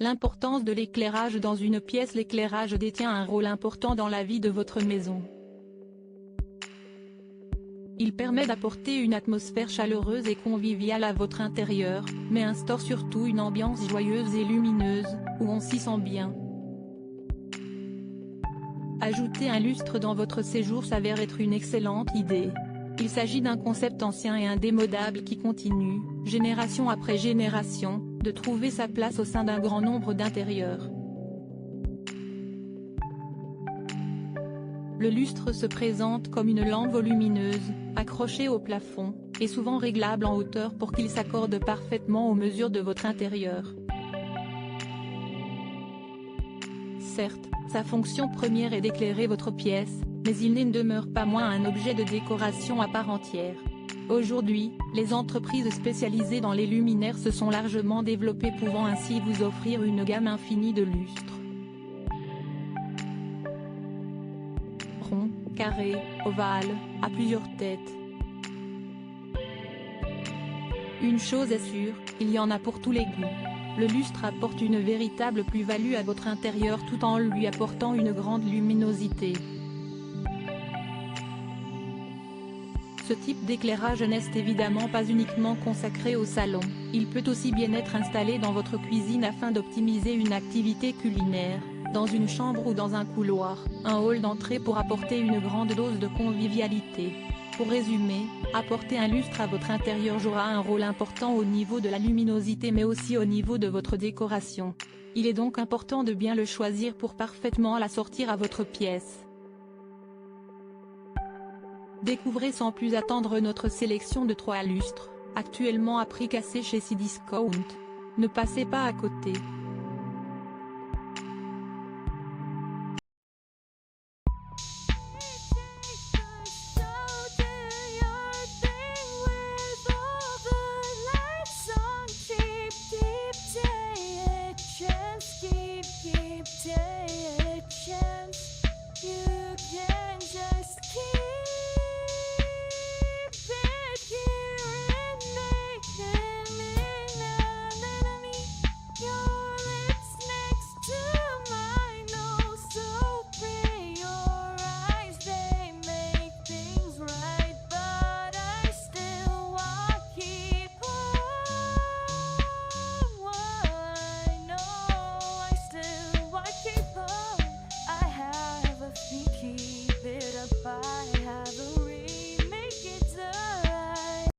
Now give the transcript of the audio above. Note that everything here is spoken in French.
L'importance de l'éclairage dans une pièce. L'éclairage détient un rôle important dans la vie de votre maison. Il permet d'apporter une atmosphère chaleureuse et conviviale à votre intérieur, mais instaure surtout une ambiance joyeuse et lumineuse, où on s'y sent bien. Ajouter un lustre dans votre séjour s'avère être une excellente idée. Il s'agit d'un concept ancien et indémodable qui continue, génération après génération, de trouver sa place au sein d'un grand nombre d'intérieurs. Le lustre se présente comme une lampe volumineuse, accrochée au plafond, et souvent réglable en hauteur pour qu'il s'accorde parfaitement aux mesures de votre intérieur. Certes, sa fonction première est d'éclairer votre pièce, mais il n'en demeure pas moins un objet de décoration à part entière. Aujourd'hui, les entreprises spécialisées dans les luminaires se sont largement développées, pouvant ainsi vous offrir une gamme infinie de lustres. Rond, carré, ovale, à plusieurs têtes. Une chose est sûre, il y en a pour tous les goûts. Le lustre apporte une véritable plus-value à votre intérieur tout en lui apportant une grande luminosité. Ce type d'éclairage n'est évidemment pas uniquement consacré au salon, il peut aussi bien être installé dans votre cuisine afin d'optimiser une activité culinaire, dans une chambre ou dans un couloir, un hall d'entrée pour apporter une grande dose de convivialité. Pour résumer, apporter un lustre à votre intérieur jouera un rôle important au niveau de la luminosité mais aussi au niveau de votre décoration. Il est donc important de bien le choisir pour parfaitement l'assortir à votre pièce. Découvrez sans plus attendre notre sélection de 3 lustres, actuellement à prix cassé chez Cdiscount. Ne passez pas à côté.